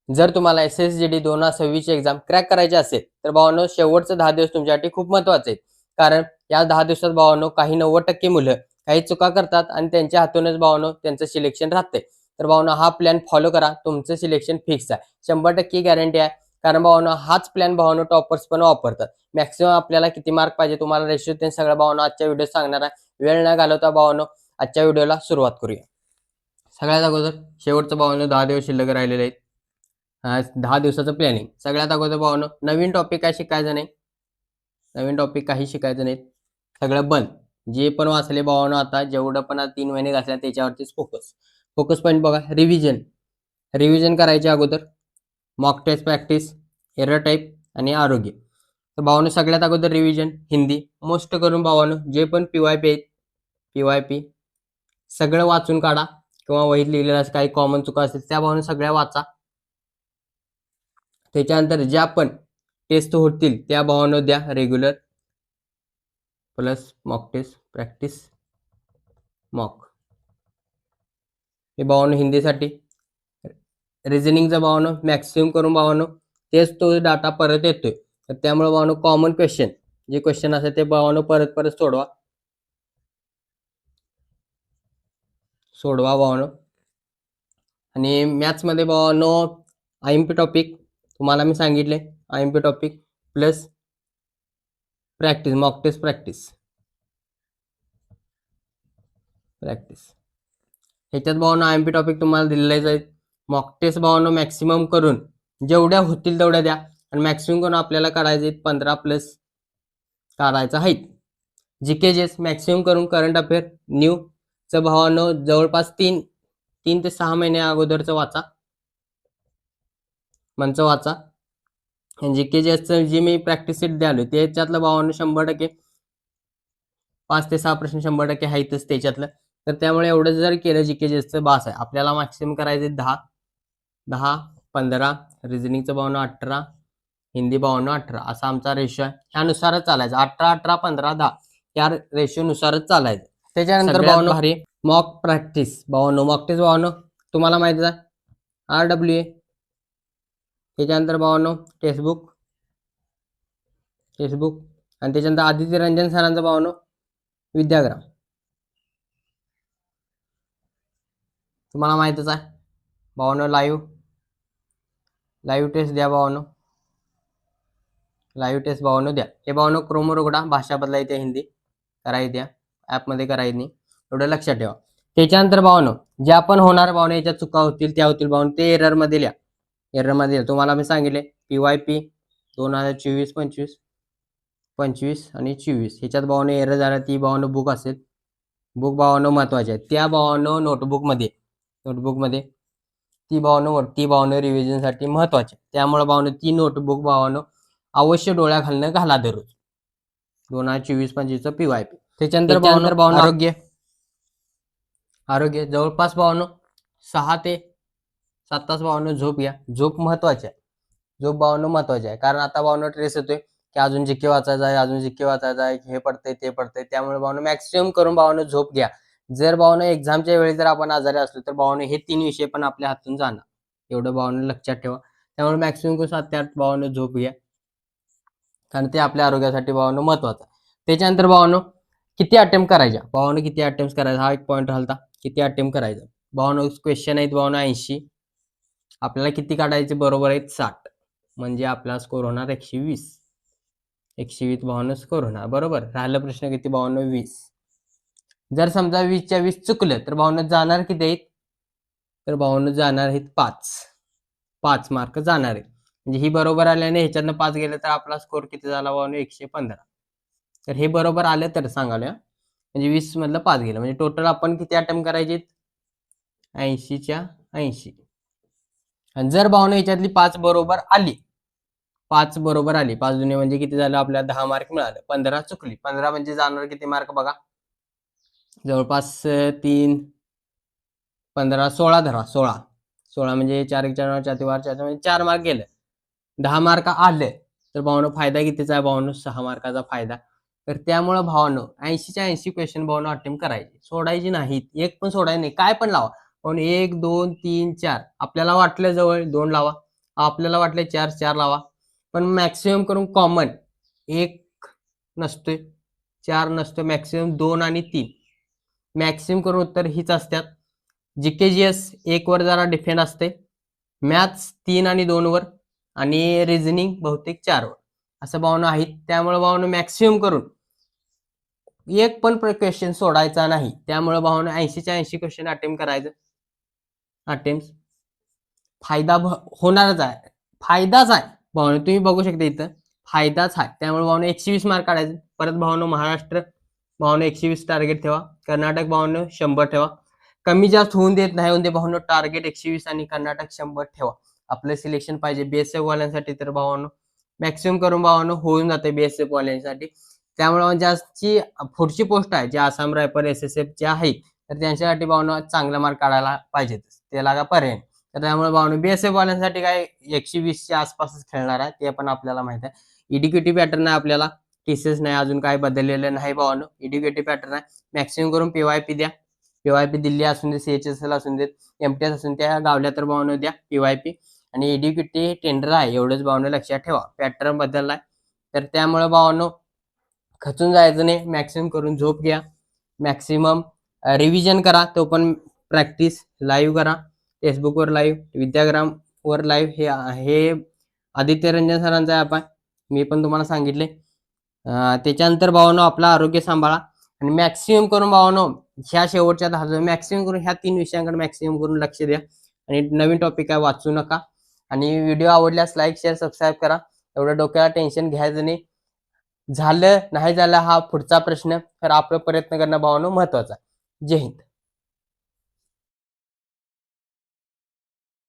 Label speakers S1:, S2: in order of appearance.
S1: जर तुम्हाला SSGD 2026 exam crack करायची असेल तर भावांनो शेवटचे 10 दिवस तुमच्यासाठी खूप महत्त्वाचे आहेत. कारण या 10 दिवसात भावांनो काही 90% मुलं काही चुका करतात आणि त्यांच्या हातूनच भावांनो त्यांचं सिलेक्शन राहते. तर भावांनो हा प्लॅन फॉलो करा, तुमचं सिलेक्शन फिक्स आहे. 100% गॅरंटी आहे. कारण भावांनो हाच प्लॅन भावांनो टॉपर्स पण वापरतात. मॅक्सिमम आपल्याला किती मार्क पाहिजे तुम्हाला रेशो ते सगळं भावांनो आजच्या व्हिडिओत सांगणार आहे. वेळ न घालवता भावांनो आजच्या व्हिडिओला सुरुवात करूया. सगळ्यात अगोदर शेवटचं भावांनो 10 दिवस शिल्लक राहिलेले आहेत. 10 दिवसाचं प्लॅनिंग. सगळ्यात अगोदर भावांनो नवीन टॉपिक काय शिकायचं नाही. नवीन टॉपिक काही शिकायचं नाही. सगळं बंद. जे पण वाचले भावांनो आता जेवढं पण 3 महिने घातले त्याच्यावरतीच फोकस. फोकस पॉईंट बघा, रिव्हिजन. रिव्हिजन करायच्या अगोदर mock test practice, error type आणि आरोग्य. तर भावांनो सगळ्यात अगोदर रिव्हिजन हिंदी. मोस्ट करून भावांनो जे पण PYP आहेत, PYP सगळं वाचून काढा किंवा वहीत लिहिलेलं असं काही कॉमन चुका असतील त्या भावांनो सगळ्या वाचा. त्याच्यानंतर ज्या पण टेस्ट होतील त्या भावांनो द्या regular plus mock test practice mock. हे भावांनो हिंदीसाठी. रिझनिंगचा भावांनो मॅक्सिमम करून भावांनो तेच तो डाटा परत येतोय. तर त्यामुळे भावांनो कॉमन क्वेश्चन जे क्वेश्चन असतात ते भावांनो परत परत सोडवा भावांनो. आणि मॅथ्समध्ये भावांनो IMP टॉपिक तुम्हाला मी सांगितले. IMP topic plus practice mock test practice. ह्याच्यात भावांनो IMP टॉपिक तुम्हाला दिलेलेच आहेत. मॉक टेस्ट भावांनो मॅक्सिमम करून जेवढ्या होतील तेवढ्या द्या आणि मॅक्सिमम करून आपल्याला काढायचे 15 प्लस काढायचं आहे. जीकेजेस मॅक्सिमम करून करंट अफेअर न्यूचं भावांनो जवळपास 3 ते 6 महिने अगोदरचं वाचा. मंचं वाचा. जीकेजेसचं जे मी प्रॅक्टिस सेट द्यालो त्याच्यातलं भावांनो 100% 5 ते 6 प्रश्न 100% आहेतच त्याच्यातलं. तर त्यामुळे एवढं जर केलं जीकेजेसचं बास आहे. आपल्याला मॅक्सिमम करायचे 10, 15, रिझनिंगचं भावांनो 18, हिंदी भावांनो 18 असा आमचा रेशो आहे. ह्यानुसारच चालायचं. 18, 18, 15, 10 या रेशोनुसारच चालायचं. त्याच्यानंतर भावांनो भारी मॉक प्रॅक्टिस भावांनो. मॉक टेस्ट भावांनो तुम्हाला माहितीच आहे RWA. त्याच्यानंतर भावांनो टेक्स्टबुक आणि त्याच्यानंतर आदित्य रंजन सरांचं भावांनो विद्याग्राम तुम्हाला माहितच आहे भावांनो. लाईव्ह टेस्ट द्या भावांनो. लाईव्ह टेस्ट भावांनो द्या. हे भावांनो क्रोमवर उघडा, भाषा बदलायची हिंदी करायची द्या. ॲपमध्ये करायची नाही, एवढं लक्षात ठेवा. त्याच्यानंतर भावांनो ज्या पण होणार भावांनो याच्यात चुका होतील त्या होतील भावांनो ते एररमध्ये लिहा. एररमध्ये तुम्हाला मी सांगितले PYP 2024, 25 आणि 24 ह्याच्यात भावांनो एरर झाला ती भावांनो बुक असेल. बुक भावांनो महत्वाचे आहे. त्या भावांनो नोटबुकमध्ये ती भावांनो रिव्हिजनसाठी महत्वाची. त्यामुळे भावांनो ती नोटबुक भावांनो अवश्य डोळ्या खालनं घाला दररोज. 2024-25चं PYP. त्याच्यानंतर भावांनो आरोग्य जवळपास भावांनो 6 ते 7 तास भावांनो झोप घ्या. झोप महत्वाची आहे. झोप भावांनो महत्वाची आहे. कारण आता भावांनो ट्रेस येतोय की अजून जीके वाचायचा आहे, हे पडतंय ते पडतंय. त्यामुळे भावांनो मॅक्सिमम करून भावांनो झोप घ्या. जर भावांनो एक्झामच्या वेळी जर आपण आजारी असलो तर भावांनो हे 3 विषय पण आपल्या हातून जाणार. एवढं भावांनो लक्षात ठेवा. त्यामुळे मॅक्सिमम करून 7 ते 8 भावांनो झोप घ्या. कारण ते आपल्या आरोग्यासाठी भावांनो महत्वाचं आहे. त्याच्यानंतर भावांनो किती अटेम्प्ट करायच्या भावांनो किती अटेम्प्ट करायचा हा एक पॉईंट राहिला. किती अटेम्प्ट करायचं भावांनो. क्वेश्चन आहेत भावांनो 80. आपल्याला किती काढायचे बरोबर आहेत 60. म्हणजे आपला स्कोर होणार 120. 120 भावांनो स्कोर होणार बरोबर. राहिला प्रश्न किती भावांनो 20. जर समजा 20च्या 20 चुकलं तर भावांनो जाणार किती आहेत. तर भावांनो जाणार आहेत 5 मार्क जाणार आहेत. म्हणजे ही बरोबर आल्याने ह्याच्यातनं 5 गेलं तर आपला स्कोर किती झाला भावांनो 115. तर हे बरोबर आलं तर सांगाल म्हणजे 20 मधलं 5 गेलं म्हणजे टोटल आपण किती अटेम्प्ट करायचे 80च्या 80. आणि जर भावांनो ह्याच्यातली 5 बरोबर आली 5 दुने म्हणजे किती झालं आपल्याला 10 मार्क मिळाले. 15 चुकली. 15 म्हणजे जाणार किती मार्क बघा. जवळपास 3, 15, 16 धरा. 16 म्हणजे 4 1 4 4 4 म्हणजे 4 मार्क गेले. 10 मार्क आले तर भावांनो फायदा कितीचा आहे भावांनो 6 मार्काचा फायदा. तर त्यामुळे भावांनो 80च्या 80 क्वेश्चन भावांनो अटेम्प्ट करायचे. सोडायची नाहीत. एक पण सोडायची नाही. काय पण लावा. पण 1 2 3 4 आपल्याला वाटलं जवळ 2 लावा. आपल्याला वाटले 4 4 लावा, पण मॅक्सिमम करून कॉमन 1 नसतोय, 4 नसतोय, मॅक्सिमम 2 आणि 3 मॅक्सिमम करून उत्तर हीच असतात. जीकेजीएस 1 वर जरा डिफेंड असते, मॅथ्स 3 आणि 2 वर आणि रिझनिंग बहुतेक 4 वर असं भावना आहेत. त्यामुळे भावना मॅक्सिमम करून एक पण क्वेश्चन सोडायचा नाही. त्यामुळे भावना 80च्या 80 क्वेश्चन अटेम्प्ट करायचं. अटेम्प्ट फायदा होणारच आहे, फायदाच आहे भावना. तुम्ही बघू शकता इथं फायदाच आहे. त्यामुळे भावना 120 मार्क काढायचे. परत भावना महाराष्ट्र भावना 120 टार्गेट ठेवा, कर्नाटक भावना 100 ठेवा. कमी जास्त होऊन देत नाही, होऊन दे भावना, टार्गेट 120 आणि कर्नाटक 100 ठेवा. आपलं सिलेक्शन पाहिजे बीएसएफ वाल्यांसाठी. तर भावना मॅक्सिमम करून भावना होऊन जाते बीएसएफ वाल्यांसाठी. त्यामुळे ज्याची पुढची पोस्ट आहे, जे आसाम रायफल एसएसएफ जे आहे, तर त्यांच्यासाठी भावना चांगला मार्क काढायला पाहिजेत, त्याला का पर्याय. तर त्यामुळे भावना बीएसएफ वाल्यांसाठी काय 120च्या आसपासच खेळणार आहे, ते पण आपल्याला माहित आहे. इडिक्युटिव्ह पॅटर्न आहे आपल्याला, टीसीएस नाही, अजून काय बदललेलं नाही भावना. इडिक्युटिव्ह पॅटर्न आहे. मॅक्सिमम करून पीवायपी द्या. पीवायपी दिल्ली असून दे, सीएचएसएल असून देत, एमटीएस असून त्या गावल्या तर भावना द्या पीवायपी. आणि इडिक्युटिव्ह टेंडर आहे एवढंच भावना लक्षात ठेवा. पॅटर्न बदललाय, तर त्यामुळे भावना खचून जायचं नाही. मॅक्सिमम करून झोप घ्या, मॅक्सिमम रिव्हिजन करा, तो पण प्रॅक्टिस लाईव्ह करा. फेसबुकवर लाईव्ह, विद्याग्रामवर लाईव्ह, हे आदित्य रंजन सरांचा ॲप आहे, मी पण तुम्हाला सांगितले. त्याच्यानंतर भावानो आपलं आरोग्य सांभाळा आणि मॅक्सिमम करून भावानो ह्या शेवटच्या 10 मॅक्सिमम करून ह्या 3 विषयांकडे मॅक्सिमम करून लक्ष द्या. आणि नवीन टॉपिक आहे वाचू नका. आणि व्हिडिओ आवडल्यास लाईक शेअर सबस्क्राईब करा. एवढं डोक्याला टेन्शन घ्यायचं नाही. झालं नाही झालं हा पुढचा प्रश्न, तर आपलं प्रयत्न करणं भावानो महत्वाचा. जय हिंद.